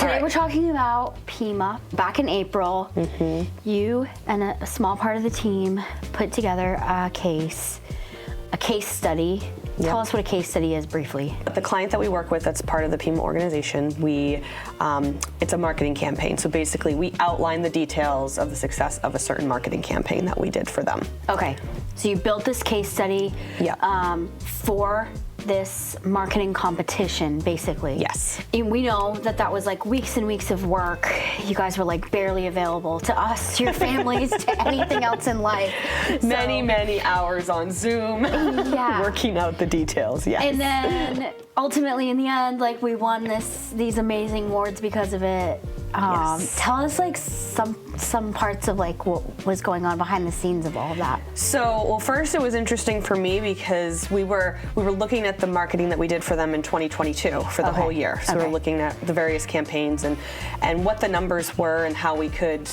Today we're talking about PiMA. Back in April, you and a small part of the team put together a case study. Tell us what a case study is briefly. The client that we work with that's part of the PiMA organization, it's a marketing campaign. So basically we outline the details of the success of a certain marketing campaign that we did for them. Okay, so you built this case study for this marketing competition, basically. Yes. And we know that was like weeks and weeks of work. You guys were like barely available to us, to your families, to anything else in life. Many hours on Zoom, working out the details, yes. And then ultimately in the end, like we won these amazing awards because of it. Tell us like some parts of like what was going on behind the scenes of all of that. So, well, first it was interesting for me because we were looking at the marketing that we did for them in 2022 for the whole year. So we were looking at the various campaigns and what the numbers were and how we could,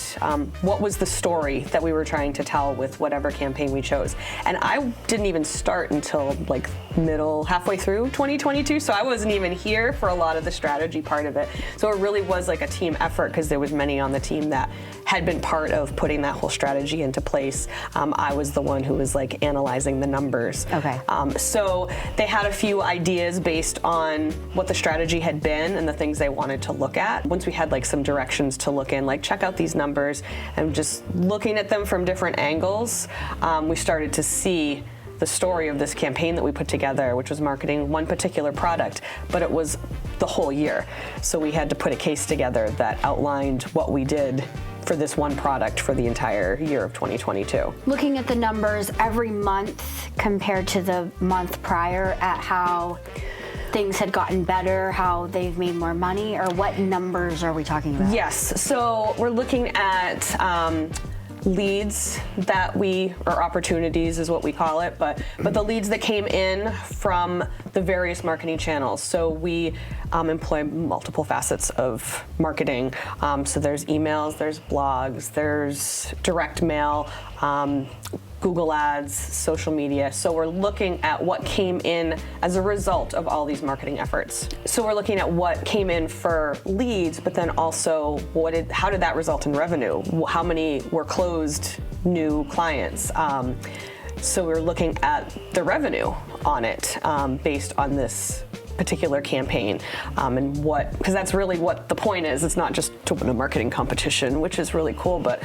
what was the story that we were trying to tell with whatever campaign we chose. And I didn't even start until like halfway through 2022. So I wasn't even here for a lot of the strategy part of it. So it really was like a team effort because there was many on the team that had been part of putting that whole strategy into place. I was the one who was like analyzing the numbers. Okay. So they had a few ideas based on what the strategy had been and the things they wanted to look at. Once we had like some directions to look in, like check out these numbers, and just looking at them from different angles, we started to see the story of this campaign that we put together, which was marketing one particular product, but it was the whole year. So we had to put a case together that outlined what we did for this one product for the entire year of 2022. Looking at the numbers every month compared to the month prior at how things had gotten better, how they've made more money, or what numbers are we talking about? Yes, so we're looking at leads that or opportunities is what we call it, but the leads that came in from the various marketing channels. So we employ multiple facets of marketing. So there's emails, there's blogs, there's direct mail, Google Ads, social media. So we're looking at what came in as a result of all these marketing efforts. So we're looking at what came in for leads, but then also how did that result in revenue? How many were closed new clients? So we're looking at the revenue on it based on this particular campaign, and because that's really what the point is. It's not just to win a marketing competition, which is really cool, but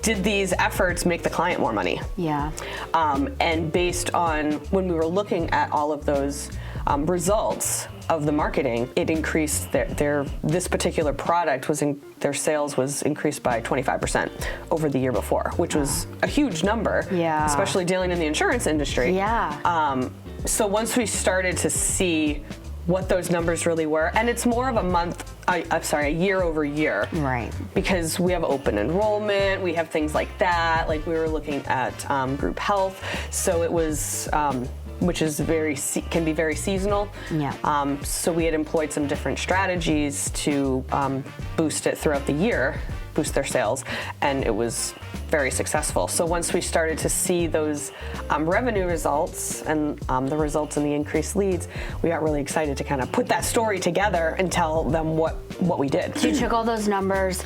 did these efforts make the client more money? Yeah. And based on when we were looking at all of those results of the marketing, it increased this particular product their sales was increased by 25% over the year before, which was a huge number, especially dealing in the insurance industry. Yeah. So once we started to see what those numbers really were, and it's more of a year over year. Right. Because we have open enrollment, we have things like that. Like we were looking at group health, so it was, which is can be very seasonal. Yeah. So we had employed some different strategies to boost it throughout the year, boost their sales, and it was very successful. So once we started to see those revenue results and the results in the increased leads, we got really excited to kind of put that story together and tell them what we did. So you took all those numbers,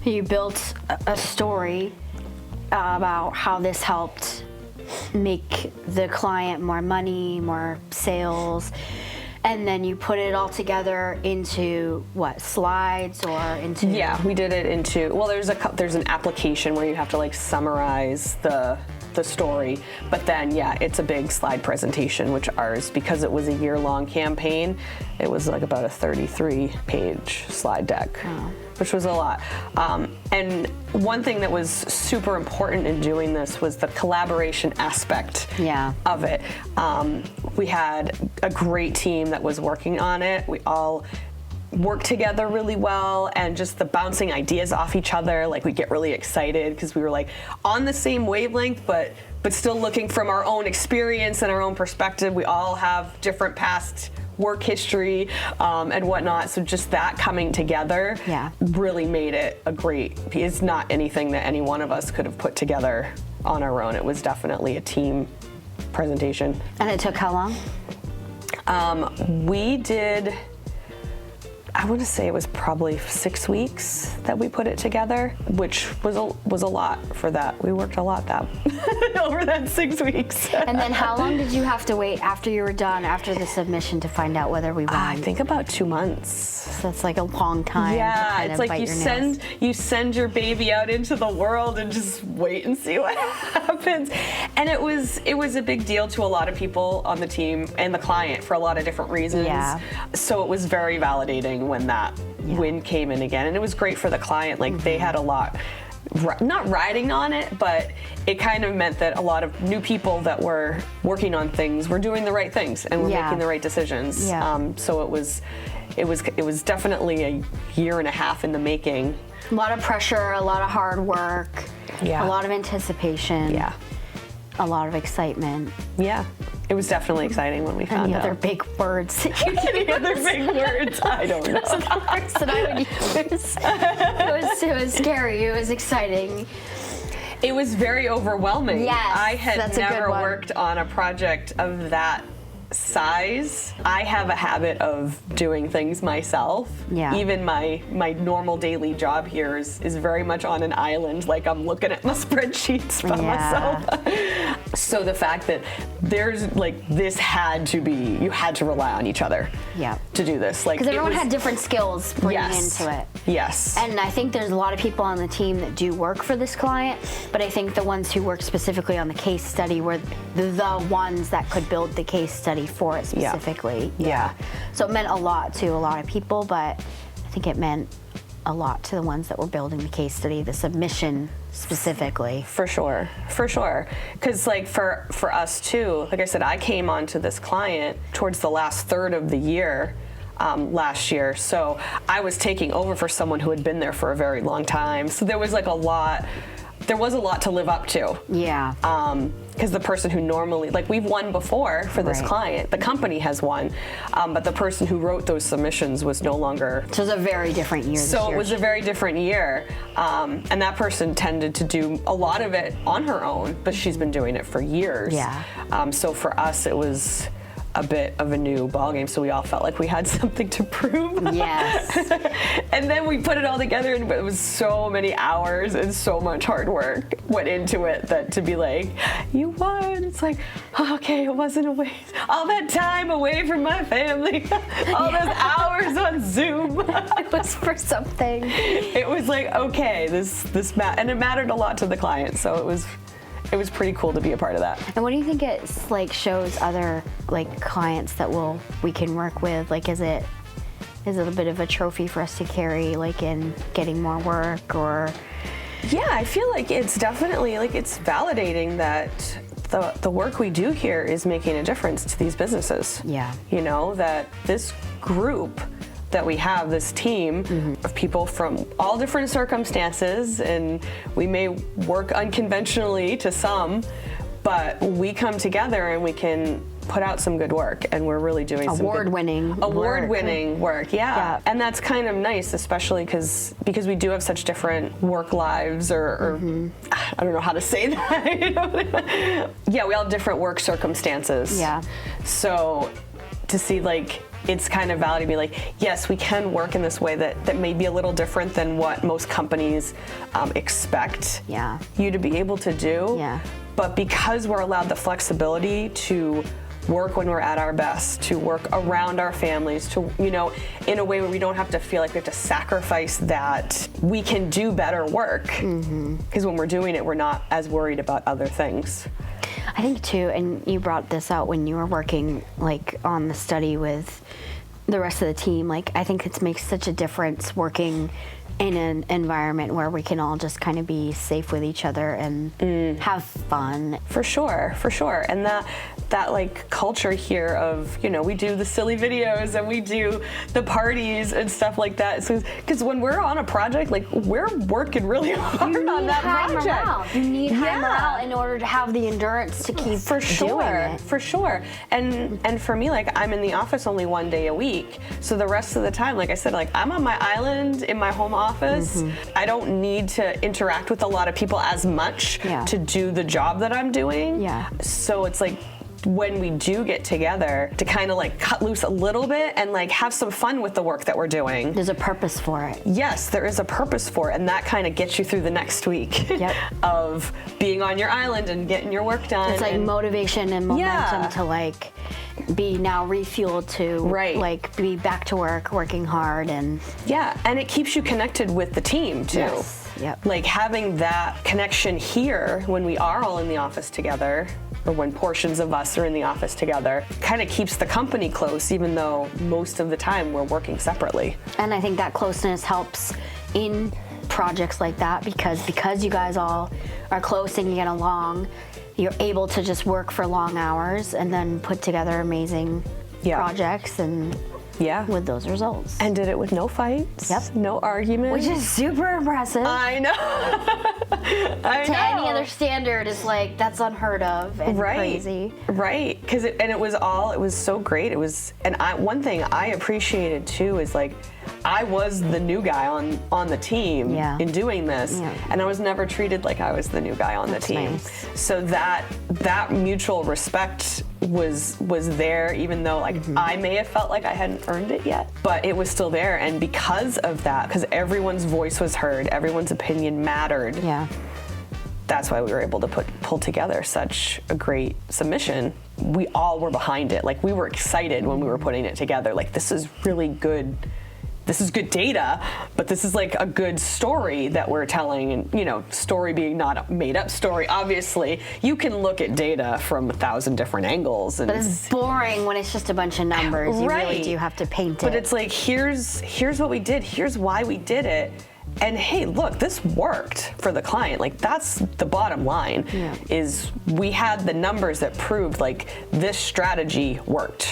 you built a story about how this helped make the client more money, more sales, and then you put it all together into what, slides or into? Yeah, we did it into, well, there's an application where you have to like summarize the story, but then it's a big slide presentation, which ours, because it was a year-long campaign, it was like about a 33-page slide deck. Which was a lot. And one thing that was super important in doing this was the collaboration aspect of it. We had a great team that was working on it. We all worked together really well, and just the bouncing ideas off each other, like we get really excited because we were like on the same wavelength, but still looking from our own experience and our own perspective. We all have different past work history and whatnot, so just that coming together really made it it's not anything that any one of us could have put together on our own. It was definitely a team presentation. And it took how long? We did I want to say it was probably 6 weeks that we put it together, which was a lot for that. We worked a lot that over that 6 weeks. And then how long did you have to wait after you were done, after the submission, to find out whether we won? I think about 2 months. So that's like a long time. Yeah, to it's like you send your baby out into the world and just wait and see what happens. And it was a big deal to a lot of people on the team and the client for a lot of different reasons. Yeah. So it was very validating when that win came in again, and it was great for the client. Like they had a lot, not riding on it, but it kind of meant that a lot of new people that were working on things were doing the right things and were making the right decisions. So it was definitely a year and a half in the making. A lot of pressure, a lot of hard work, a lot of anticipation, a lot of excitement. Yeah, it was definitely exciting when we found out. Any other big words? Any other big words? I don't know. Those are the words that I would use. It was scary. It was exciting. It was very overwhelming. Yes, I had that's a good never one. worked on a project of that size. I have a habit of doing things myself. Yeah. Even my normal daily job here is very much on an island, like I'm looking at my spreadsheets by myself. So the fact that there's like this had to be, you had to rely on each other to do this. Like, because everyone had different skills bringing into it. Yes. And I think there's a lot of people on the team that do work for this client, but I think the ones who worked specifically on the case study were the ones that could build the case study for it specifically. So it meant a lot to a lot of people, but I think it meant a lot to the ones that were building the case study, the submission specifically. For sure. Because like for us too, like I said, I came onto this client towards the last third of the year last year. So I was taking over for someone who had been there for a very long time. So there was like a lot to live up to. Yeah. Because the person who normally, like we've won before for this client, the company has won, but the person who wrote those submissions was no longer. So it was a very different year. So it was a very different year. And that person tended to do a lot of it on her own, but she's been doing it for years. So for us, it was a bit of a new ballgame, so we all felt like we had something to prove. Yes. And then we put it all together, and it was so many hours and so much hard work went into it that to be like, you won, it's like, oh, okay, it wasn't a waste. All that time away from my family, all those hours on Zoom. It was for something. It was like, okay, and it mattered a lot to the client, so it was pretty cool to be a part of that. And what do you think it like shows other like clients that we can work with? Like, is it a bit of a trophy for us to carry, like in getting more work, or? Yeah, I feel like it's definitely like it's validating that the work we do here is making a difference to these businesses. Yeah. You know, that this group that we have, this team of people from all different circumstances, and we may work unconventionally to some, but we come together and we can put out some good work, and we're really doing award-winning work. Yeah. And that's kind of nice, especially because we do have such different work lives, or I don't know how to say that. You know? Yeah, we all have different work circumstances. Yeah. So to see like, it's kind of valid to be like, yes, we can work in this way that may be a little different than what most companies expect you to be able to do. Yeah. But because we're allowed the flexibility to work when we're at our best, to work around our families, to, you know, in a way where we don't have to feel like we have to sacrifice that, we can do better work. Because when we're doing it, we're not as worried about other things. I think too, and you brought this out when you were working like on the study with the rest of the team, like I think it makes such a difference working in an environment where we can all just kind of be safe with each other and have fun. For sure. And that like culture here of, you know, we do the silly videos and we do the parties and stuff like that. So, because when we're on a project, like we're working really hard on that project. Morale. You need high morale in order to have the endurance to keep doing it. For sure. And for me, like I'm in the office only one day a week. So the rest of the time, like I said, like I'm on my island in my home office. I don't need to interact with a lot of people as much to do the job that I'm doing. Yeah. So it's like when we do get together to kind of like cut loose a little bit and like have some fun with the work that we're doing. There's a purpose for it. Yes, there is a purpose for it, and that kind of gets you through the next week of being on your island and getting your work done. It's like motivation and momentum Yeah. to like be now refueled to like be back to work, working hard, and Yeah, and it keeps you connected with the team too. Yes. Yep. Like having that connection here when we are all in the office together, or when portions of us are in the office together, kind of keeps the company close, even though most of the time we're working separately. And I think that closeness helps in projects like that because you guys all are close and you get along, you're able to just work for long hours and then put together amazing projects and with those results. And did it with no fights, no arguments. Which is super impressive. I know. I to know. any other standard is like, that's unheard of and crazy. Right, because it was so great. It was, and one thing I appreciated too is like, I was the new guy on the team in doing this, and I was never treated like I was the new guy on the team. Nice. So that mutual respect was there, even though like I may have felt like I hadn't earned it yet, but it was still there. And because of that, because everyone's voice was heard, everyone's opinion mattered. Yeah. That's why we were able to pull together such a great submission. We all were behind it. Like we were excited when we were putting it together. Like this is really good. This is good data, but this is like a good story that we're telling, and you know, story being not a made up story. Obviously, you can look at data from 1,000 different angles, and But it's boring when it's just a bunch of numbers. You really do have to paint it. But it's like, here's what we did, here's why we did it. And hey, look, this worked for the client. Like that's the bottom line is we had the numbers that proved like this strategy worked.